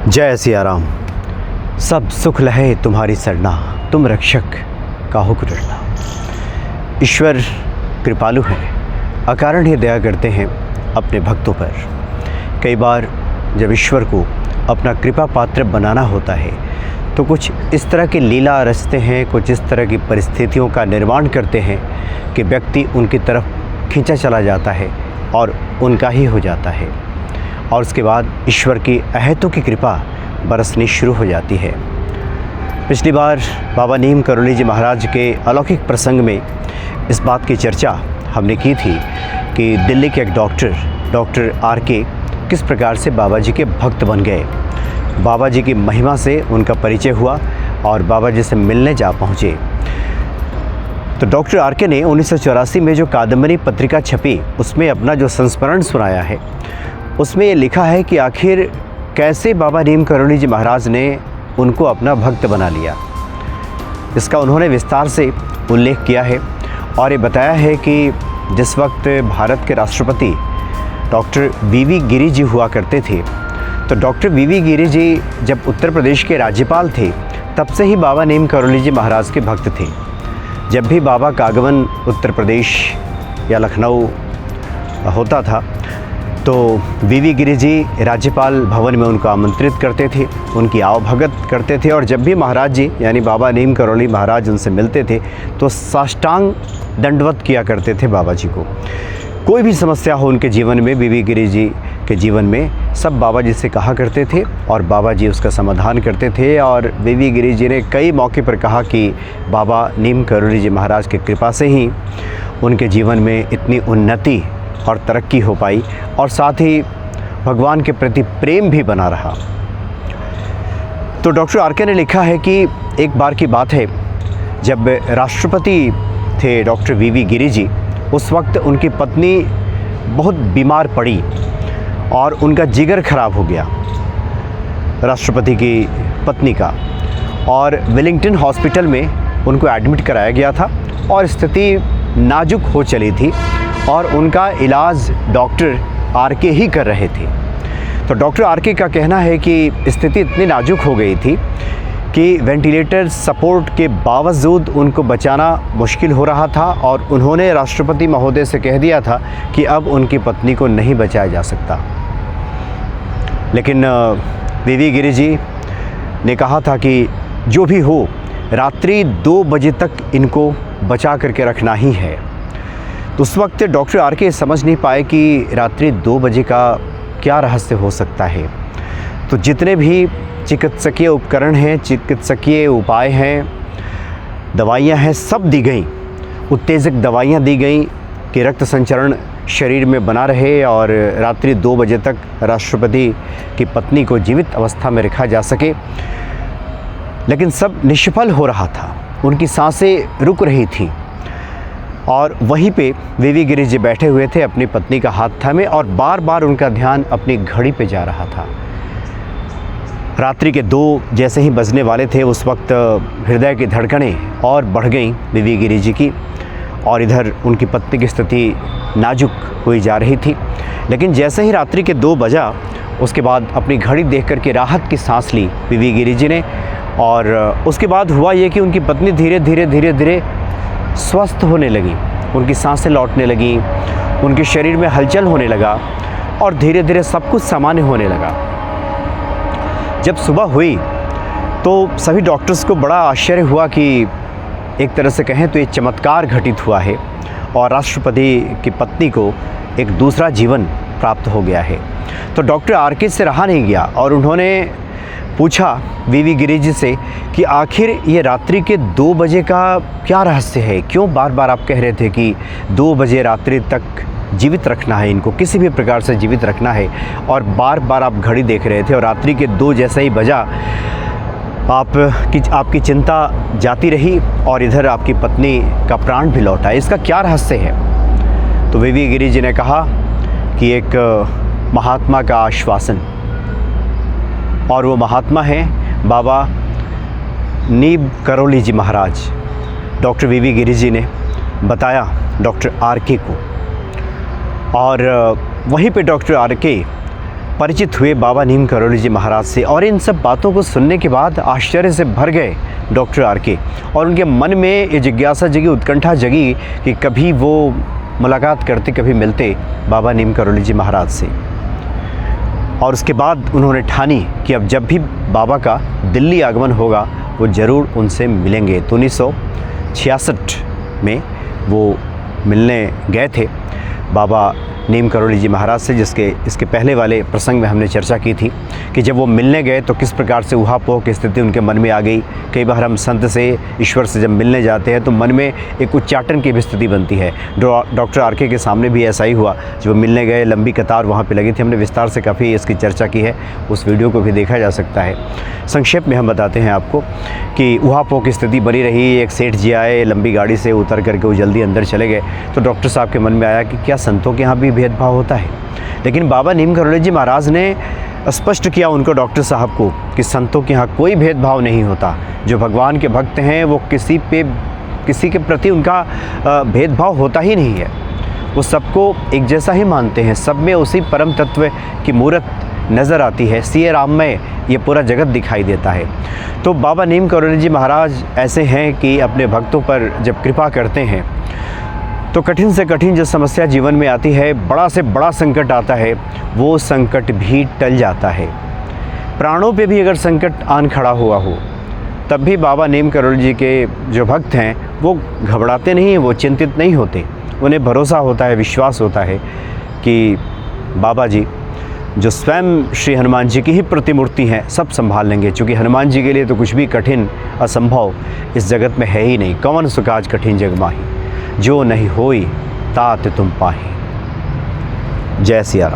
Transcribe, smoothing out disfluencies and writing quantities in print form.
जय सिया राम। सब सुख लहे तुम्हारी सरना, तुम रक्षक काहू को डरना। ईश्वर कृपालु है, अकारण ही दया करते हैं अपने भक्तों पर। कई बार जब ईश्वर को अपना कृपा पात्र बनाना होता है तो कुछ इस तरह की लीला रचते हैं, कुछ इस तरह की परिस्थितियों का निर्माण करते हैं कि व्यक्ति उनकी तरफ खींचा चला जाता है और उनका ही हो जाता है, और उसके बाद ईश्वर की अहेतु की कृपा बरसनी शुरू हो जाती है। पिछली बार बाबा नीम करोली जी महाराज के अलौकिक प्रसंग में इस बात की चर्चा हमने की थी कि दिल्ली के एक डॉक्टर आर.के. किस प्रकार से बाबा जी के भक्त बन गए। बाबा जी की महिमा से उनका परिचय हुआ और बाबा जी से मिलने जा पहुँचे। तो डॉक्टर आर.के. ने 1984 में जो कादम्बरी पत्रिका छपी उसमें अपना जो संस्मरण सुनाया है, उसमें ये लिखा है कि आखिर कैसे बाबा नीम करोली जी महाराज ने उनको अपना भक्त बना लिया। इसका उन्होंने विस्तार से उल्लेख किया है और ये बताया है कि जिस वक्त भारत के राष्ट्रपति डॉक्टर वी.वी. गिरी जी हुआ करते थे, तो डॉक्टर वी.वी. गिरी जी जब उत्तर प्रदेश के राज्यपाल थे तब से ही बाबा नीम करोली जी महाराज के भक्त थे। जब भी बाबा का आगमन उत्तर प्रदेश या लखनऊ होता था तो वी.वी. गिरी जी राज्यपाल भवन में उनको आमंत्रित करते थे, उनकी आवभगत करते थे, और जब भी महाराज जी यानी बाबा नीम करोली महाराज उनसे मिलते थे तो साष्टांग दंडवत किया करते थे बाबा जी को। कोई भी समस्या हो उनके जीवन में, वी.वी. गिरी जी के जीवन में, सब बाबा जी से कहा करते थे और बाबा जी उसका समाधान करते थे। और वी.वी. गिरी जी ने कई मौके पर कहा कि बाबा नीम करोली जी महाराज की कृपा से ही उनके जीवन में इतनी उन्नति और तरक्की हो पाई और साथ ही भगवान के प्रति प्रेम भी बना रहा। तो डॉक्टर आर.के. ने लिखा है कि एक बार की बात है, जब राष्ट्रपति थे डॉक्टर वी.वी. गिरी जी, उस वक्त उनकी पत्नी बहुत बीमार पड़ी और उनका जिगर खराब हो गया राष्ट्रपति की पत्नी का, और वेलिंगटन हॉस्पिटल में उनको एडमिट कराया गया था और स्थिति नाजुक हो चली थी और उनका इलाज डॉक्टर आर.के. ही कर रहे थे। तो डॉक्टर आर.के. का कहना है कि स्थिति इतनी नाजुक हो गई थी कि वेंटिलेटर सपोर्ट के बावजूद उनको बचाना मुश्किल हो रहा था और उन्होंने राष्ट्रपति महोदय से कह दिया था कि अब उनकी पत्नी को नहीं बचाया जा सकता। लेकिन वी.वी. गिरी जी ने कहा था कि जो भी हो, रात्रि 2 बजे तक इनको बचा करके रखना ही है। तो उस वक्त डॉक्टर आर.के. समझ नहीं पाए कि रात्रि 2 बजे का क्या रहस्य हो सकता है। तो जितने भी चिकित्सकीय उपकरण हैं, चिकित्सकीय उपाय हैं, दवाइयां हैं, सब दी गई। उत्तेजक दवाइयां दी गई कि रक्त संचरण शरीर में बना रहे और रात्रि 2 बजे तक राष्ट्रपति की पत्नी को जीवित अवस्था में रखा जा सके। लेकिन सब निष्फल हो रहा था, उनकी सांसें रुक रही थीं और वहीं पे वी.वी. गिरी जी बैठे हुए थे अपनी पत्नी का हाथ थामे और बार बार उनका ध्यान अपनी घड़ी पे जा रहा था। रात्रि के 2 जैसे ही बजने वाले थे, उस वक्त हृदय की धड़कनें और बढ़ गईं वी.वी. गिरी जी की, और इधर उनकी पत्नी की स्थिति नाजुक हुई जा रही थी। लेकिन जैसे ही रात्रि के 2 बजा, उसके बाद अपनी घड़ी देख कर के राहत की सांस ली वी.वी. गिरी जी ने, और उसके बाद हुआ ये कि उनकी पत्नी धीरे धीरे स्वस्थ होने लगी, उनकी सांसें लौटने लगी, उनके शरीर में हलचल होने लगा और धीरे धीरे सब कुछ सामान्य होने लगा। जब सुबह हुई तो सभी डॉक्टर्स को बड़ा आश्चर्य हुआ कि एक तरह से कहें तो ये चमत्कार घटित हुआ है और राष्ट्रपति की पत्नी को एक दूसरा जीवन प्राप्त हो गया है। तो डॉक्टर आर.के. से रहा नहीं गया और उन्होंने पूछा वी.वी. गिरी जी से कि आखिर ये रात्रि के 2 बजे का क्या रहस्य है, क्यों बार बार आप कह रहे थे कि 2 बजे रात्रि तक जीवित रखना है, इनको किसी भी प्रकार से जीवित रखना है, और बार बार आप घड़ी देख रहे थे और रात्रि के 2 जैसे ही बजा आपकी चिंता जाती रही और इधर आपकी पत्नी का प्राण भी लौटा, इसका क्या रहस्य है। तो वी.वी. गिरी जी ने कहा कि एक महात्मा का आश्वासन, और वो महात्मा हैं बाबा नीम करोली जी महाराज। Doctor V V. गिरी जी ने बताया डॉक्टर आर.के. को, और वहीं पे डॉक्टर आर.के. परिचित हुए बाबा नीम करौली जी महाराज से और इन सब बातों को सुनने के बाद आश्चर्य से भर गए डॉक्टर आर के, और उनके मन में ये जिज्ञासा जगी, उत्कंठा जगी कि कभी वो मुलाकात करते, कभी मिलते बाबा नीम करौली जी महाराज से। और उसके बाद उन्होंने ठानी कि अब जब भी बाबा का दिल्ली आगमन होगा वो ज़रूर उनसे मिलेंगे। तो 1966 में वो मिलने गए थे बाबा नीम करौली जी महाराज से, इसके पहले वाले प्रसंग में हमने चर्चा की थी कि जब वो मिलने गए तो किस प्रकार से उहापोह की स्थिति उनके मन में आ गई। कई बार हम संत से, ईश्वर से जब मिलने जाते हैं तो मन में एक उच्चाटन की भी स्थिति बनती है। डॉक्टर आर के सामने भी ऐसा ही हुआ। जब वो मिलने गए, लंबी कतार वहाँ पे लगी थी। हमने विस्तार से काफ़ी इसकी चर्चा की है, उस वीडियो को भी देखा जा सकता है। संक्षेप में हम बताते हैं आपको कि उहापोह की स्थिति बनी रही। एक सेठ जी आए, लंबी गाड़ी से उतर करके वो जल्दी अंदर चले गए। तो डॉक्टर साहब के मन में आया कि क्या संतों के यहाँ भी भेदभाव होता है? लेकिन बाबा नीम करौली जी महाराज ने स्पष्ट किया उनको, डॉक्टर साहब को, कि संतों के यहाँ कोई भेदभाव नहीं होता। जो भगवान के भक्त हैं वो किसी के प्रति उनका भेदभाव होता ही नहीं है। वो सबको एक जैसा ही मानते हैं। सब में उसी परम तत्व की मूर्त नज़र आती है। सिए राम में ये पूरा जगत दिखाई देता है। तो बाबा नीम करौली जी महाराज ऐसे हैं कि अपने भक्तों पर जब कृपा करते हैं तो कठिन से कठिन जो समस्या जीवन में आती है, बड़ा से बड़ा संकट आता है, वो संकट भी टल जाता है। प्राणों पे भी अगर संकट आन खड़ा हुआ हो तब भी बाबा नीम करौली जी के जो भक्त हैं वो घबराते नहीं हैं, वो चिंतित नहीं होते। उन्हें भरोसा होता है, विश्वास होता है कि बाबा जी जो स्वयं श्री हनुमान जी की ही प्रतिमूर्ति हैं, सब संभाल लेंगे। क्योंकि हनुमान जी के लिए तो कुछ भी कठिन, असंभव इस जगत में है ही नहीं। कौन सुकाज कठिन जग माही, जो नहीं होई तात तुम पाही। जय सिया राम।